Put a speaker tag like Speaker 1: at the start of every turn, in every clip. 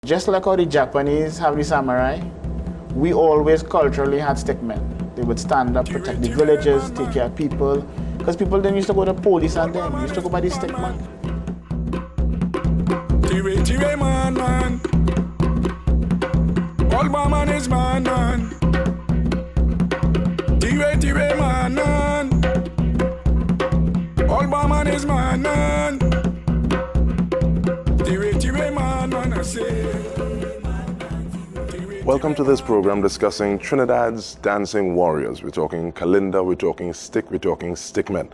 Speaker 1: Just like how the Japanese have the samurai, we always culturally had stickmen. They would stand up, protect the villages, take care of people, because people didn't used to go to police and them, used to go by the stickman.
Speaker 2: Tire man. All man is man. Tire man. All man is man. Tire man, I say.
Speaker 3: Welcome to this program discussing Trinidad's dancing warriors. We're talking Kalinda, we're talking stick, we're talking stickmen.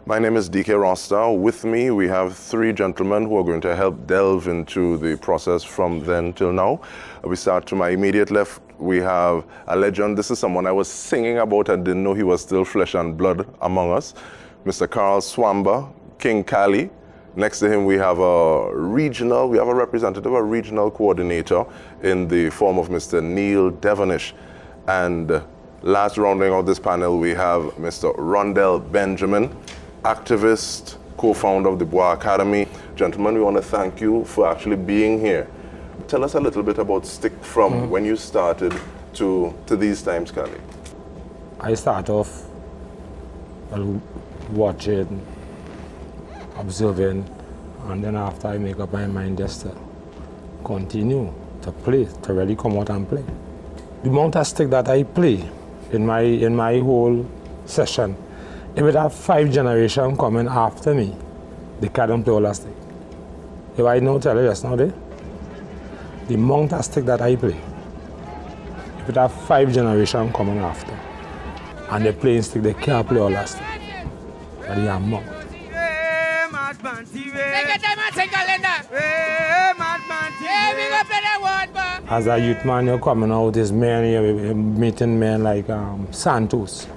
Speaker 3: My name is DK Rosta. With me, we have three gentlemen who are going to help delve into the process from then till now. We start to my immediate left. We have a legend. This is someone I was singing about. I didn't know he was still flesh and blood among us. Mr. Carl Swamba, King Cali. Next to him, we have a representative, a regional coordinator in the form of Mr. Neil Devonish. And last rounding out this panel, we have Mr. Rondell Benjamin, activist, co-founder of the Bois Academy. Gentlemen, we want to thank you for actually being here. Tell us a little bit about Stick from when you started to these times, Cali.
Speaker 4: I start off watching, observing, and then after I make up my mind just to continue to play, to really come out and play. The amount of stick that I play in my whole session, if it have 5 generations coming after me, they can't play all that stick. If I know tell you just now there, the amount of stick that I play, if it have 5 generations coming after, and they playing stick, they can't play all that stick. But the amount. As a youth man, you're coming out, is men, you're meeting men like Santos.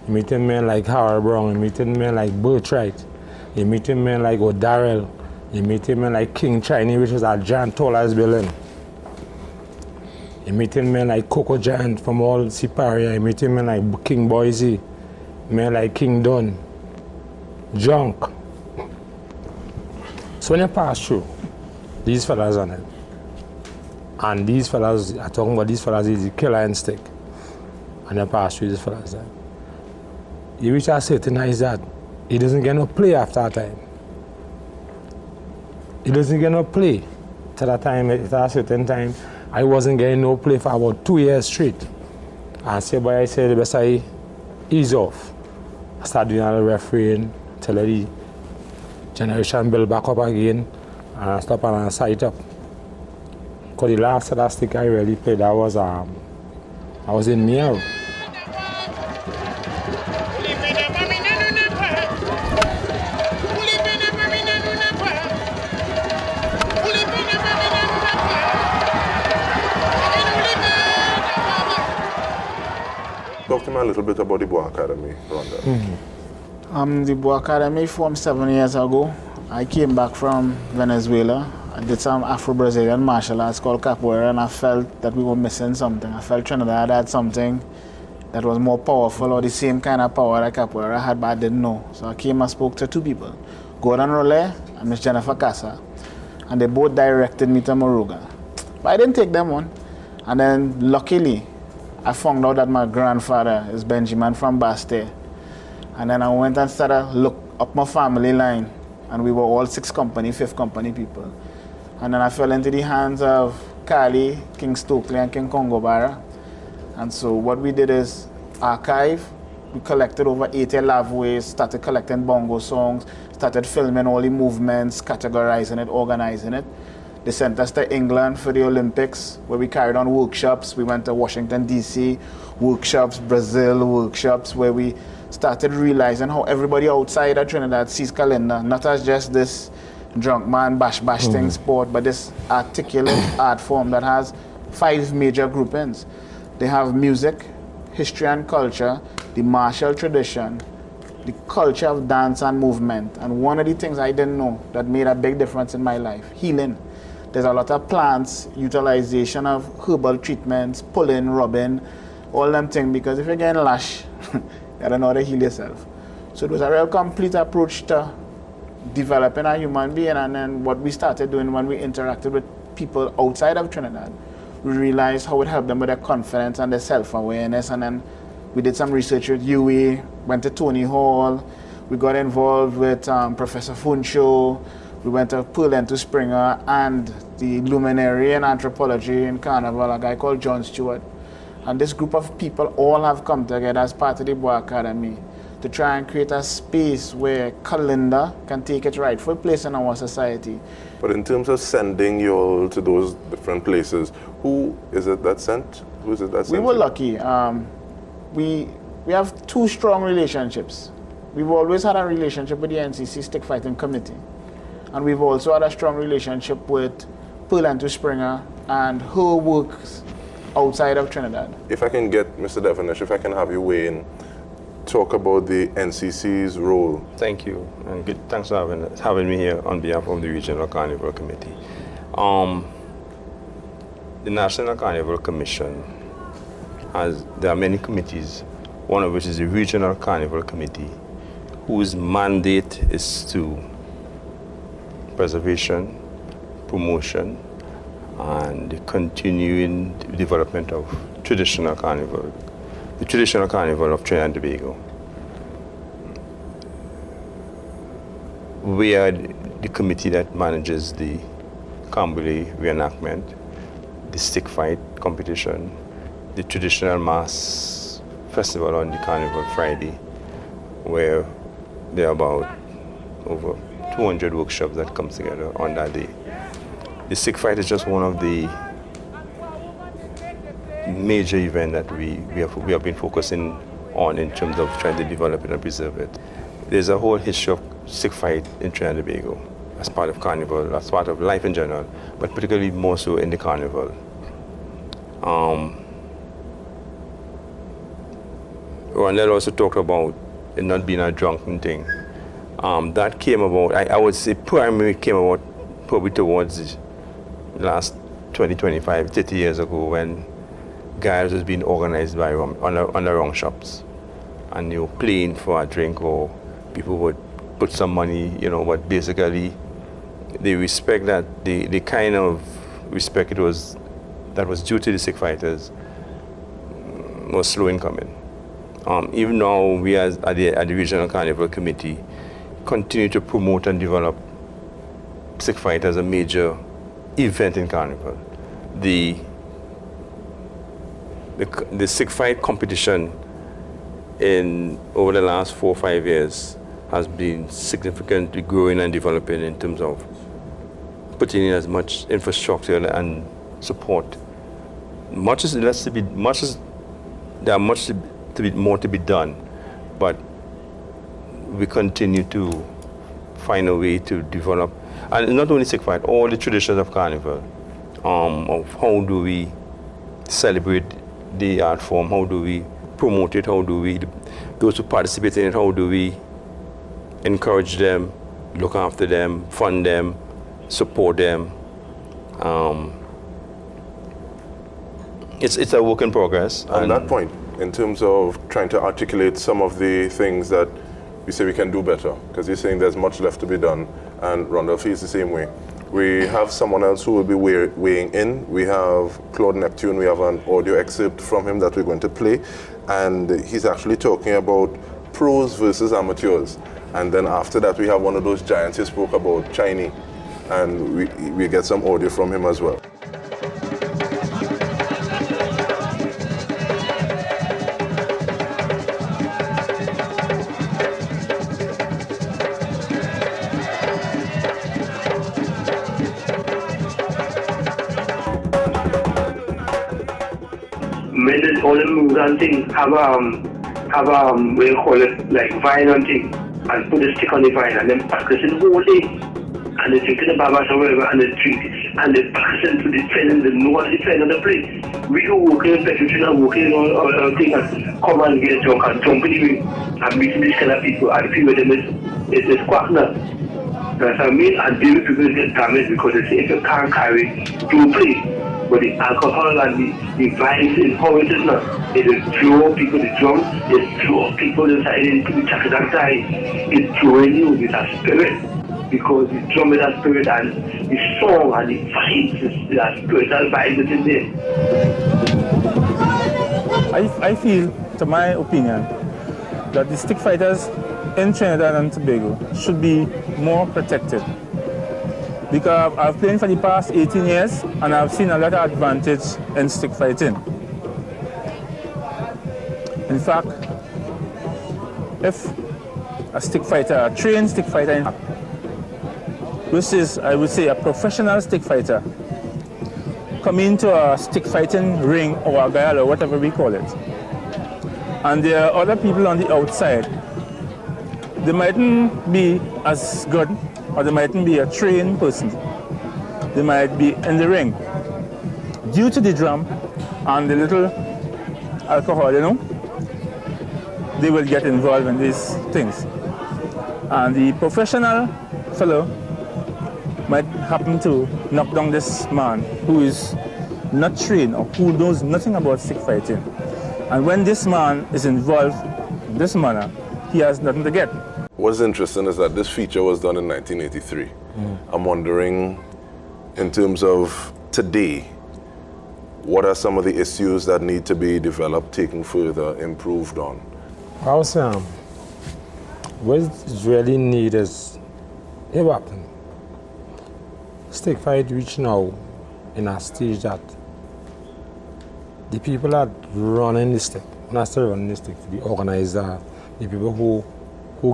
Speaker 4: You're meeting men like Howard Brown, you're meeting men like Birthright, you're meeting men like O'Darrell, you're meeting men like King Chinese, which is a giant tall as Berlin. You're meeting men like Coco Giant from all Siparia, you're meeting men like King Boise, men like King Dunn, Junk. So when you pass through, these fellas on it, and these fellas, I'm talking about these fellas is the killer and stick, and you pass through these fellas there. You reach a certain age that he doesn't get no play after that time. He doesn't get no play till that time, at a certain time. I wasn't getting no play for about 2 years straight. And say, boy, I said the best I ease off. I started doing a refereeing till the generation build back up again, and I stop and I sight up. Because the last of that stick I really played, I was in Miao.
Speaker 3: Talk to me a little bit about the Bois Academy, Rhonda.
Speaker 1: The Bois Academy formed 7 years ago. I came back from Venezuela. I did some Afro-Brazilian martial arts called capoeira, and I felt that we were missing something. I felt Trinidad had something that was more powerful, or the same kind of power that capoeira had, but I didn't know. So I came and spoke to 2 people, Gordon Rollet and Miss Jennifer Casa, and they both directed me to Moruga. But I didn't take them on. And then luckily, I found out that my grandfather is Benjamin from Bastille. And then I went and started look up my family line, and we were all 6th company, 5th company people. And then I fell into the hands of Kali, King Stokely, and King Kongobara. And so what we did is archive. We collected over 80 lavaways, started collecting bongo songs, started filming all the movements, categorizing it, organizing it. They sent us to England for the Olympics, where we carried on workshops. We went to Washington, D.C., workshops, Brazil workshops, where we started realizing how everybody outside of Trinidad sees Kalinda, not as just this drunk man, bash thing sport, but this articulate art form that has 5 major groupings. They have music, history and culture, the martial tradition, the culture of dance and movement. And one of the things I didn't know that made a big difference in my life, healing. There's a lot of plants, utilization of herbal treatments, pulling, rubbing, all them things, because if you're getting lash, you don't know how to heal yourself. So it was a real complete approach to developing a human being, and then what we started doing when we interacted with people outside of Trinidad. We realized how it helped them with their confidence and their self-awareness, and then we did some research with UA, went to Tony Hall, we got involved with Professor Funcho, we went to Pearl and to Springer, and the luminary in anthropology in Carnival, a guy called John Stewart. And this group of people all have come together as part of the Bois Academy to try and create a space where Kalinda can take its rightful place in our society.
Speaker 3: But in terms of sending you all to those different places, who is it that sent? Who is it that sent?
Speaker 1: We were
Speaker 3: you?
Speaker 1: lucky. We have two strong relationships. We've always had a relationship with the NCC Stick Fighting Committee. And we've also had a strong relationship with Pearl and to Springer and her works outside of Trinidad.
Speaker 3: If I can get Mr. Devonish, if I can have you weigh in, talk about the NCC's role.
Speaker 5: Thank you, and good, thanks for having me here on behalf of the Regional Carnival Committee. The National Carnival Commission there are many committees, one of which is the Regional Carnival Committee, whose mandate is to preservation, promotion, and the continuing development of traditional carnival, the traditional carnival of Trinidad and Tobago. We are the committee that manages the Kambule reenactment, the stick fight competition, the traditional mass festival on the Carnival Friday, where there are about over 200 workshops that come together on that day. The stick fight is just one of the major events that we have been focusing on in terms of trying to develop it and preserve it. There's a whole history of stick fight in Trinidad and Tobago as part of carnival, as part of life in general, but particularly more so in the carnival. Rondell also talked about it not being a drunken thing. That came about, I would say primarily came about probably towards the last 20, 25, 30 years ago when guys was being organized by on the wrong shops. And you know, playing for a drink, or people would put some money, you know, but basically the respect that, the kind of respect that was due to the stick fighters was slow in coming. Even now, we at the Regional Carnival Committee continue to promote and develop stick fight as a major event in Carnival. The stick fight competition over the last 4 or 5 years has been significantly growing and developing in terms of putting in as much infrastructure and support. There are much more to be done, but we continue to find a way to develop, and not only stick fight, all the traditions of Carnival, of how do we celebrate the art form, how do we promote it, how do we, those who participate in it, how do we encourage them, look after them, fund them, support them. It's a work in progress.
Speaker 3: On that point, in terms of trying to articulate some of the things that we say we can do better, because you're saying there's much left to be done, and Rondell feels the same way. We have someone else who will be weighing in. We have Claude Neptune. We have an audio excerpt from him that we're going to play, and he's actually talking about pros versus amateurs. And then after that, we have one of those giants he spoke about, Chinese, and we get some audio from him as well.
Speaker 6: Made all the moves and things have what you call it, like vine and thing, and put the stick on the vine and then practice it the whole day. And they take to the barbers or whatever and they drink it. And they practice it to defend and they know what to defend on the place. We do working in Petrol and working on things and come and get drunk and jump in the ring and meet these kind of people and feel with them it's quack now. That's what I mean, and they people get damaged because they say if you can't carry, don't play. But the alcohol and the vice in how it is now, it will throw people, the drum, it throw people inside into the jacket and die. It's throwing you with a spirit. because the drum with that spirit and the song and the vibes, that spiritual vibe that is there.
Speaker 7: I feel, to my opinion, that the stick fighters in Trinidad and Tobago should be more protected. Because I've played for the past 18 years and I've seen a lot of advantage in stick fighting. In fact, if a stick fighter, a trained stick fighter, which is, I would say, a professional stick fighter, come into a stick fighting ring or a gala or whatever we call it, and there are other people on the outside, they mightn't be as good, or they mightn't be a trained person. They might be in the ring. Due to the drum and the little alcohol, you know, they will get involved in these things. And the professional fellow might happen to knock down this man who is not trained or who knows nothing about stick fighting. And when this man is involved in this manner, he has nothing to get.
Speaker 3: What's interesting is that this feature was done in 1983. I'm wondering, in terms of today, what are some of the issues that need to be developed, taken further, improved on?
Speaker 4: I would say, what is really needed is, it happened. Stick fight reach now in a stage that the people that running the stick, not still running the stick, the organizer, the people who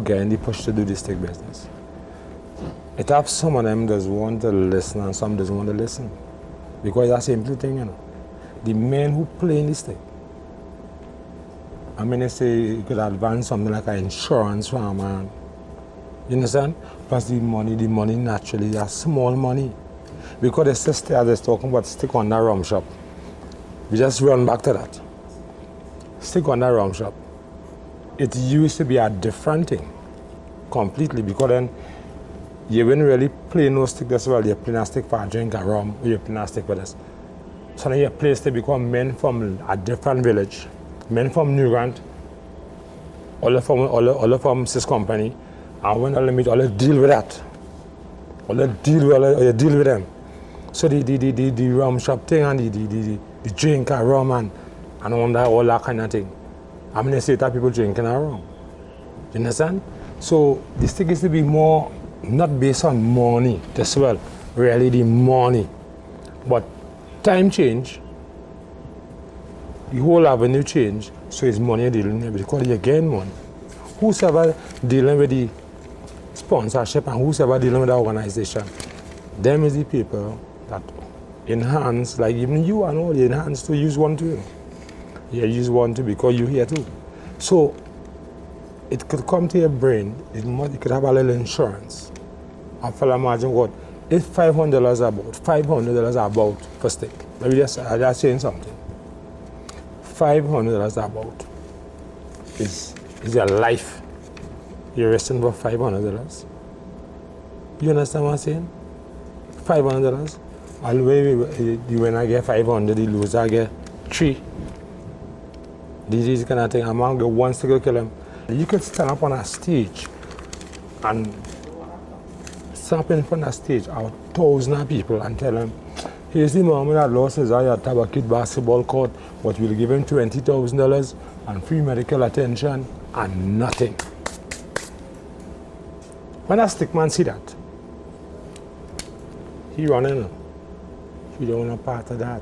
Speaker 4: get in the push to do the stick business. It have some of them that want to listen and some doesn't want to listen. Because that's the simple thing, you know. The men who play in the stick, I mean, they say you could advance something like an insurance for a man. You understand? Plus the money naturally, that's small money. Because the sister I was talking about stick on that rum shop. We just run back to that. Stick on that rum shop. It used to be a different thing, completely, because then you wouldn't really play no stick as well. You're playing a stick for a drink of rum, or you're playing a stick for this. So now your place to become men from a different village, men from New Grant, all from Sis Company, and when all meet, all deal with that. All deal with them. So the rum shop thing and the drink of rum and all that kind of thing. I mean, they say that people drinking are wrong. You understand? So the stick is to be more, not based on money as well, really the money. But time change, the whole avenue change, so it's money dealing with, because you gain money. Whosoever dealing with the sponsorship and whosoever dealing with the organization, them is the people that enhance, like even you and all, you enhance to use one too. Yeah, use one too because you're here too. So it could come to your brain, it could have a little insurance. I feel imagine what, if $500 about for stick. Maybe just saying something. $500 about is your life. You're resting for $500. You understand what I'm saying? $500. When I get 500, the loser get 3. These kind of thing, I'm going to get one stick to kill him. You could stand up on a stage and stand up in front of a stage of thousands of people and tell them, here's the moment that lost his eye at Tabakit basketball court, but we'll give him $20,000 and free medical attention and nothing. When a stick man see that, he running. You don't want a part of that.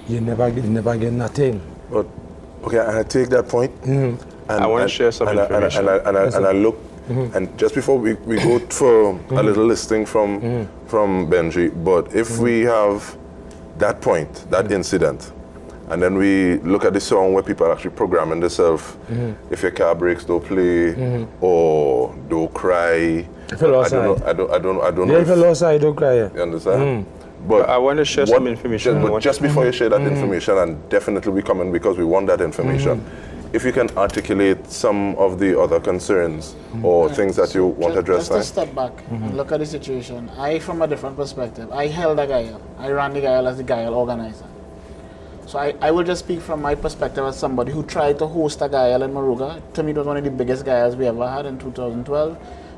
Speaker 4: You never get nothing.
Speaker 3: But okay, and I take that point. And
Speaker 5: I want to share some information.
Speaker 3: And I look, and just before we go for a little listing from Benji, but if we have that point, that incident, and then we look at the song where people are actually programming themselves, if your car breaks, don't play, or don't cry.
Speaker 4: If you lost eye.
Speaker 3: I don't know.
Speaker 4: Yeah, if you lost eye, don't cry.
Speaker 3: You understand? But
Speaker 5: I want to share some information.
Speaker 3: But just before you share that information, and definitely we come in because we want that information, if you can articulate some of the other concerns or things that you want to address.
Speaker 1: Just to step back and look at the situation. I, from a different perspective, I held the Gael. I ran the Gael as the Gael organizer. So I will just speak from my perspective as somebody who tried to host a Gael in Moruga. To me, it was one of the biggest Gaels we ever had in 2012.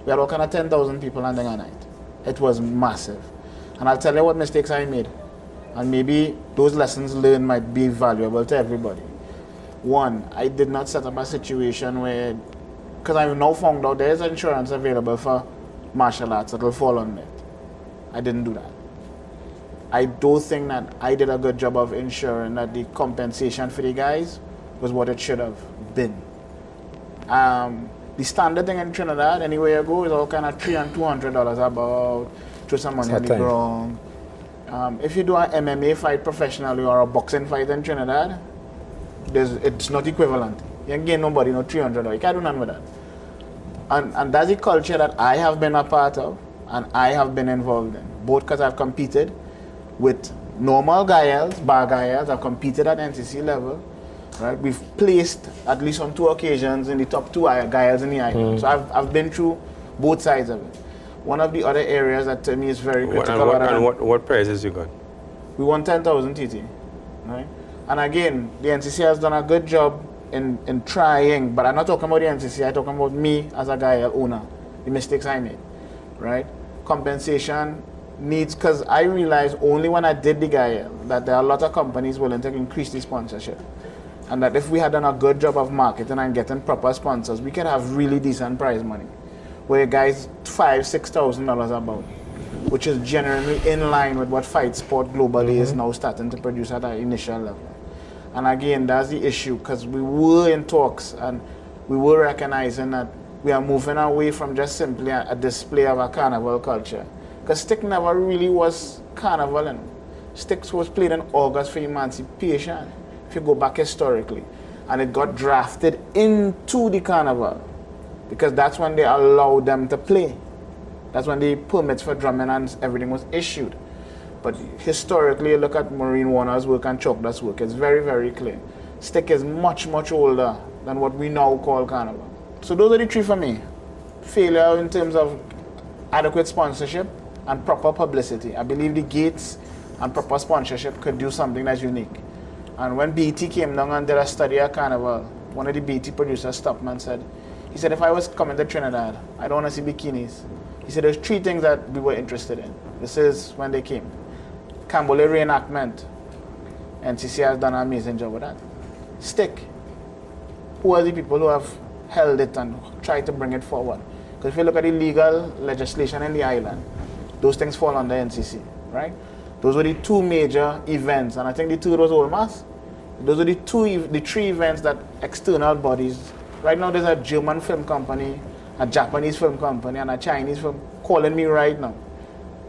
Speaker 1: We had all kind of 10,000 people landing a night. It was massive. And I'll tell you what mistakes I made. And maybe those lessons learned might be valuable to everybody. One, I did not set up a situation where, because I've now found out there's insurance available for martial arts that will fall on it. I didn't do that. I don't think that I did a good job of ensuring that the compensation for the guys was what it should have been. The standard thing in Trinidad, anywhere you go, is all kind of $300 and $200 about, throw some money on the ground. If you do an MMA fight professionally or a boxing fight in Trinidad, it's not equivalent. You ain't gain nobody no $300. You can't do nothing with that. And that's the culture that I have been a part of and I have been involved in. Both because I've competed with normal guys, bar guys. I've competed at NCC level. Right? We've placed at least on 2 occasions in the top 2 guys in the island. So I've been through both sides of it. One of the other areas that to me is very critical.
Speaker 5: What prizes you got?
Speaker 1: We won 10,000 TT. Right? And again, the NCC has done a good job in trying, but I'm not talking about the NCC, I'm talking about me as a guy owner, the mistakes I made. Right? Compensation needs, because I realized only when I did the guy that there are a lot of companies willing to increase the sponsorship. And that if we had done a good job of marketing and getting proper sponsors, we could have really decent prize money. Where guys $5,000-6,000 about, which is generally in line with what fight sport globally is now starting to produce at an initial level. And again, that's the issue, because we were in talks and we were recognizing that we are moving away from just simply a display of a carnival culture. Because stick never really was carnival, and sticks was played in August for emancipation, if you go back historically. And it got drafted into the carnival, because that's when they allowed them to play. That's when the permits for drumming and everything was issued. But historically, look at Maureen Warner's work and Chuck Dutt's work, it's very, very clear. Stick is much, much older than what we now call carnival. So those are the 3 for me. Failure in terms of adequate sponsorship and proper publicity. I believe the gates and proper sponsorship could do something that's unique. And when BT came down and did a study at Carnival, one of the BT producers stopped me and said, he said, if I was coming to Trinidad, I don't want to see bikinis. He said, there's 3 things that we were interested in. This is when they came. Cambole reenactment. NCC has done an amazing job with that. Stick. Who are the people who have held it and tried to bring it forward? Because if you look at the legal legislation in the island, those things fall under NCC, right? Those were the 2 major events, and I think the 3rd was Old Mass. Those are the 3 events that external bodies. Right now, there's a German film company, a Japanese film company, and a Chinese film calling me right now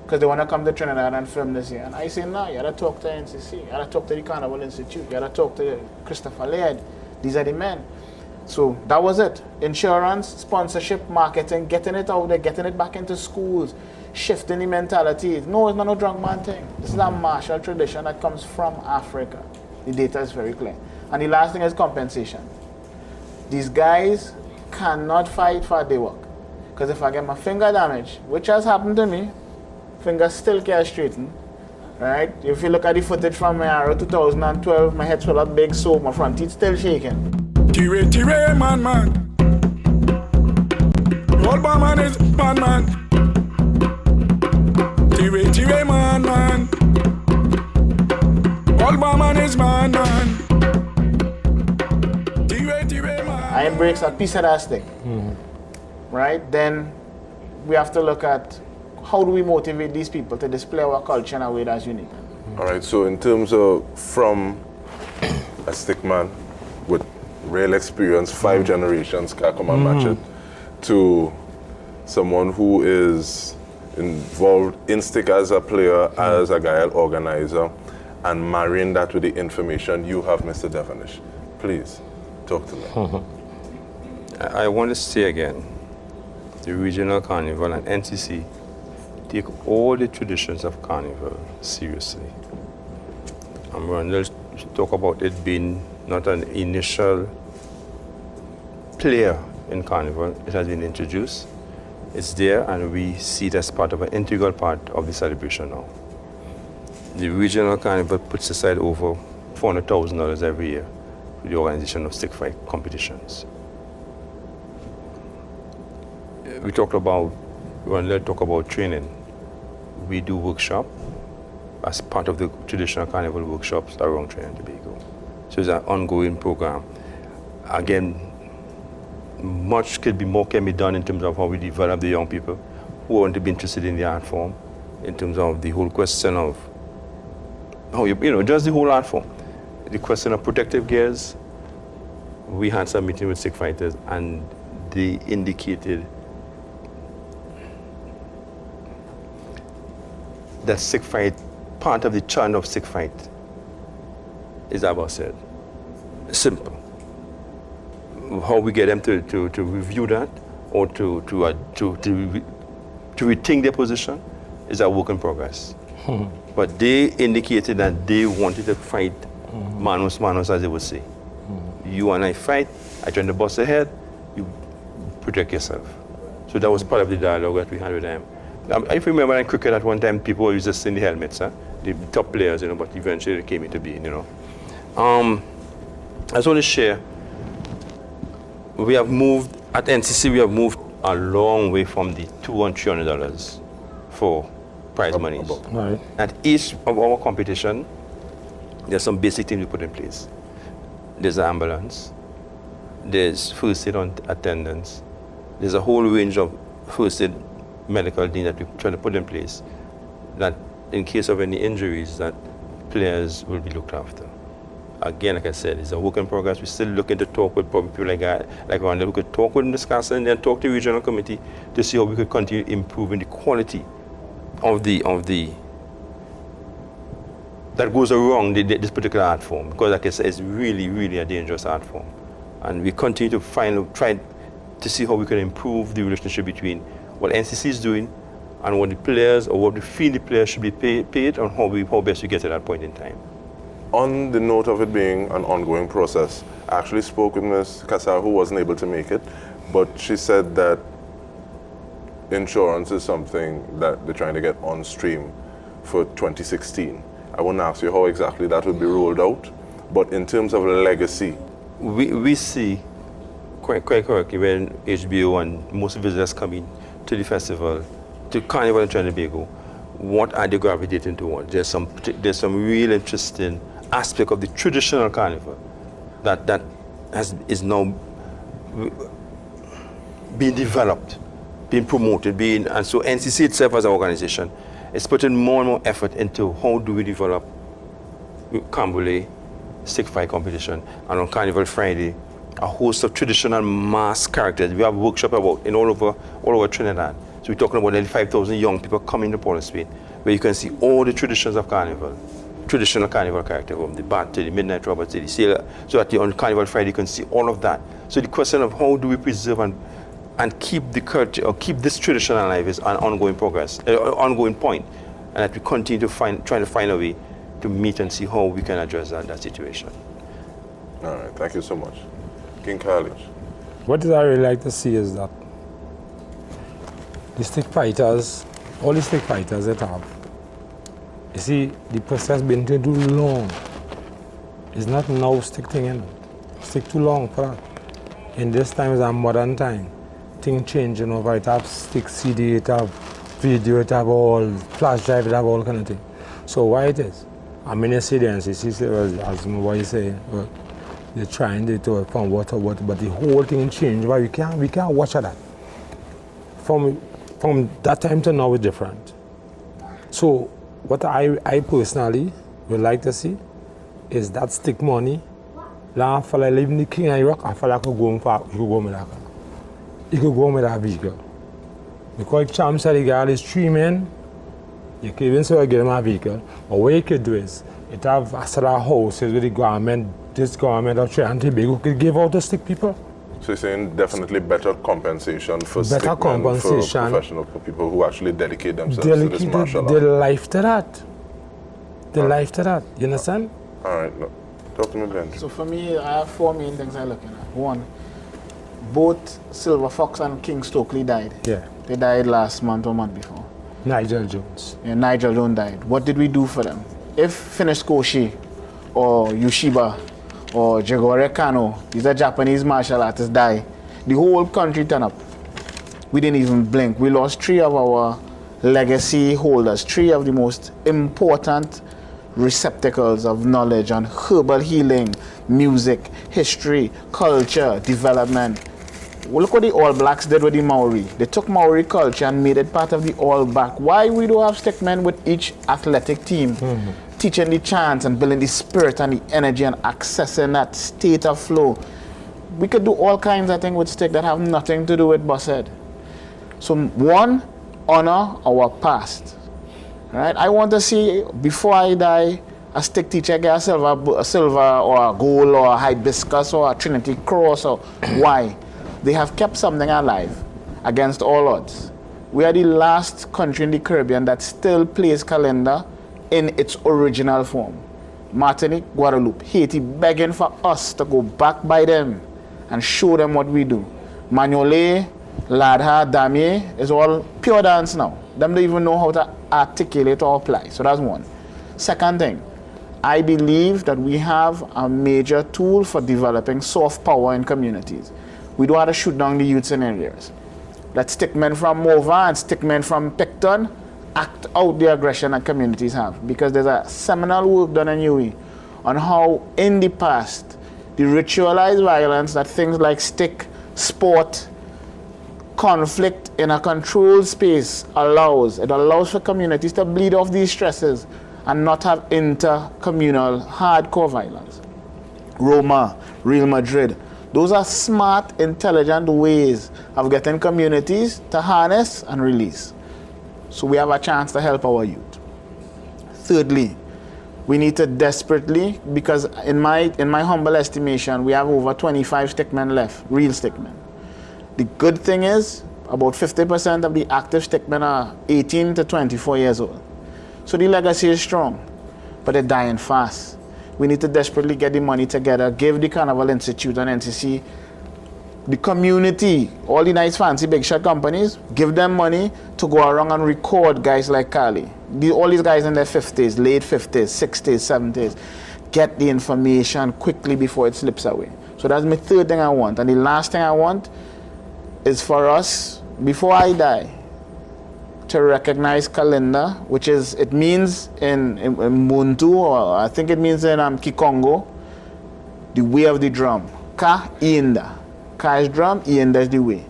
Speaker 1: because they want to come to Trinidad and film this year. And I say, no, you gotta talk to NCC, you gotta talk to the Carnival Institute, you gotta talk to Christopher Laird. These are the men. So that was it. Insurance, sponsorship, marketing, getting it out there, getting it back into schools, shifting the mentality. No, it's not no drunk man thing. This is a martial tradition that comes from Africa. The data is very clear. And the last thing is compensation. These guys cannot fight for day work. Because if I get my finger damaged, which has happened to me, fingers still can't straighten. Right? If you look at the footage from my Arrow 2012, my head swelled up big, so my front teeth still shaking.
Speaker 2: Tire, man. Old man is man. Tire, man. Old man is man. Tire, man.
Speaker 1: Iron breaks a piece of that stick. Right? Then we have to look at how do we motivate these people to display our culture in a way that's unique.
Speaker 3: All right, so in terms of from a stickman with real experience, 5 generations can come and match it, to someone who is involved in stick as a player, as a guile organizer, and marrying that with the information you have, Mr. Devonish. Please, talk to me.
Speaker 5: I want to say again, the regional carnival and NCC take all the traditions of carnival seriously. And we're going to talk about it being not an initial player in carnival. It has been introduced. It's there, and we see it as part of an integral part of the celebration now. The regional carnival puts aside over $400,000 every year for the organization of stick fight competitions. we talked about, when let's talk about training, we do workshop as part of the traditional carnival workshops around Trinidad and Tobago. So it's an ongoing program. Again, much more can be done in terms of how we develop the young people who want to be interested in the art form, in terms of the whole question of how just the whole art form. The question of protective gears. We had some meeting with stick fighters and they indicated that stick fight, part of the churn of stick fight is about said. Simple. How we get them to review that or to rethink their position is a work in progress. But they indicated that they wanted to fight manos manos, as they would say. You and I fight, I try to bust ahead, you protect yourself. So that was part of the dialogue that we had with them. If you remember in cricket at one time, people used to sing the helmets, the top players, but eventually they came into being, I just want to share, we have moved, at NCC, we have moved a long way from the $200 and $300 for prize monies.
Speaker 4: Right.
Speaker 5: At each of our competition, there's some basic things we put in place. There's an ambulance, there's first aid attendants, there's a whole range of first aid medical things that we try to put in place that in case of any injuries that players will be looked after. Again, like I said, it's a work in progress. We're still looking to talk with probably people like Rhonda, who could talk with them, discuss it, and then talk to the regional committee to see how we could continue improving the quality of the that goes around this particular art form, because like I said, it's really, really a dangerous art form. And we continue to try to see how we can improve the relationship between what NCC is doing and what the players, or what we feel the players should be paid, and how best we get to that point in time.
Speaker 3: On the note of it being an ongoing process, I actually spoke with Ms. Kassar, who wasn't able to make it, but she said that insurance is something that they're trying to get on stream for 2016. I won't ask you how exactly that will be rolled out, but in terms of legacy.
Speaker 5: We see, quite correctly, when HBO and most visitors come in to the festival, to Carnival in Trinidad and Tobago, what are they gravitating towards? There's some real interesting aspect of the traditional carnival that is now being developed, being promoted, and so NCC itself as an organization is putting more and more effort into how do we develop Cambule stick fight competition, and on Carnival Friday, a host of traditional mass characters. We have workshop about in all over Trinidad. So we're talking about nearly 5,000 young people coming to Port of Spain, where you can see all the traditions of Carnival, traditional Carnival character, from the bat to the midnight robber to the sailor. So that on Carnival Friday you can see all of that. So the question of how do we preserve and keep the culture, or keep this tradition alive, is an ongoing ongoing point, and that we continue to trying to find a way to meet and see how we can address that situation.
Speaker 3: All right, thank you so much. King College.
Speaker 4: What I really like to see is that the stick fighters, all the stick fighters that have, you see, the process been too long. It's not now stick thing in. Stick too long for that. In this time is a modern time. Things changing over. It have stick CD, it have video, it have all flash drive, it have all kind of thing. So why it is? I mean, you see the NCC, as what you say, they're trying to from water, but the whole thing changed. Why we can't watch that. From that time to now is different. So what I personally would like to see is that stick money. Now, for like living the King of Rock, I feel like I could go with that. You could go with that vehicle. Because Cham said the girl is 3 men, you can even say get him a vehicle. But what you could do is, it have a set of houses with the government, this government of Trinidad and Tobago could give out to stick people.
Speaker 3: So you're saying definitely better compensation for
Speaker 4: better
Speaker 3: stickmen,
Speaker 4: compensation,
Speaker 3: for professional, for people who actually dedicate themselves to this martial art.
Speaker 4: Their life to that. Their life to that. You understand?
Speaker 3: All right, look, talk to me, Ben.
Speaker 1: So for me, I have 4 main things I'm looking at. One, both Silver Fox and King Stokely died.
Speaker 4: Yeah.
Speaker 1: They died last month or month before.
Speaker 4: Nigel Jones.
Speaker 1: Yeah, Nigel Jones died. What did we do for them? If Finish Koshi or Yushiba or Jigore Kano, these are Japanese martial artists, die, the whole country turn up. we didn't even blink. We lost 3 of our legacy holders, 3 of the most important receptacles of knowledge on herbal healing, music, history, culture, development. Well, look what the All Blacks did with the Maori. They took Maori culture and made it part of the All Black. Why we do have stickmen with each athletic team? Teaching the chants and building the spirit and the energy and accessing that state of flow. We could do all kinds of things with stick that have nothing to do with Bois. So one, honor our past. Right? I want to see, before I die, a stick teacher get a silver or a gold or a hibiscus or a Trinity cross. Or why? They have kept something alive against all odds. We are the last country in the Caribbean that still plays Kalinda in its original form. Martinique, Guadeloupe, Haiti begging for us to go back by them and show them what we do. Magnole, Ladha, Damier is all pure dance now. Them don't even know how to articulate or apply. So that's one. Second thing, I believe that we have a major tool for developing soft power in communities. We don't have to shoot down the youths in areas. Let stickmen from Mova and stickmen from Picton act out the aggression that communities have. Because there's a seminal work done in UE on how in the past, the ritualized violence that things like stick, sport, conflict in a controlled space allows. It allows for communities to bleed off these stresses and not have inter-communal hardcore violence. Roma, Real Madrid, those are smart, intelligent ways of getting communities to harness and release. So we have a chance to help our youth. Thirdly, we need to desperately, because in my humble estimation, we have over 25 stickmen left, real stickmen. The good thing is, about 50% of the active stickmen are 18 to 24 years old. So the legacy is strong, but they're dying fast. We need to desperately get the money together, give the Carnival Institute and NCC, the community, all the nice fancy big shot companies, give them money to go around and record guys like Kali. All these guys in their 50s, late 50s, 60s, 70s, get the information quickly before it slips away. So that's my third thing I want. And the last thing I want is for us, before I die, to recognize Kalinda, which is, it means in Muntu, or I think it means in Kikongo, the way of the drum. Ka, Iinda. Ka is drum, Iinda is the way.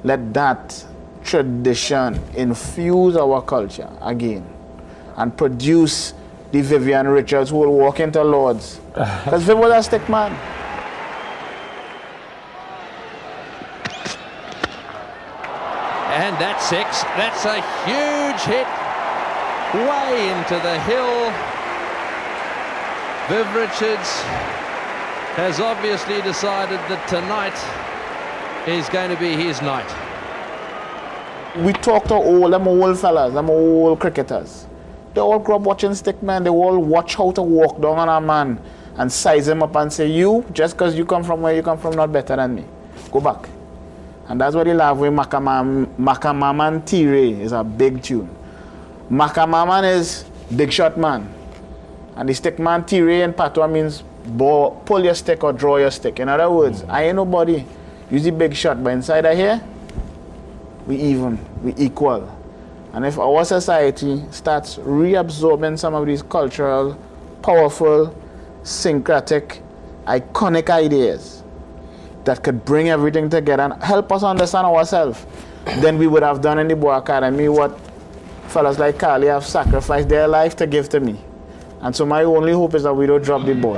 Speaker 1: Let that tradition infuse our culture again and produce the Vivian Richards who will walk into Lords. Because Viv was a stick man.
Speaker 8: And that's 6. That's a huge hit way into the hill. Viv Richards has obviously decided that tonight is going to be his night.
Speaker 1: We talk to all them old fellas, them old cricketers. They all grew up watching stickmen. They all watch how to walk down on a man and size him up and say, you, just because you come from where you come from, not better than me. Go back. And that's what they love with Makamaman Tire is a big tune. Makamaman is big shot man. And the stick man Tire in Patois means pull your stick or draw your stick. In other words, I ain't nobody. Use the big shot, but inside of here, we even, we equal. And if our society starts reabsorbing some of these cultural, powerful, syncretic, iconic ideas that could bring everything together and help us understand ourselves, then we would have done in the Bois Academy what fellas like Kali have sacrificed their life to give to me. And so my only hope is that we don't drop the ball.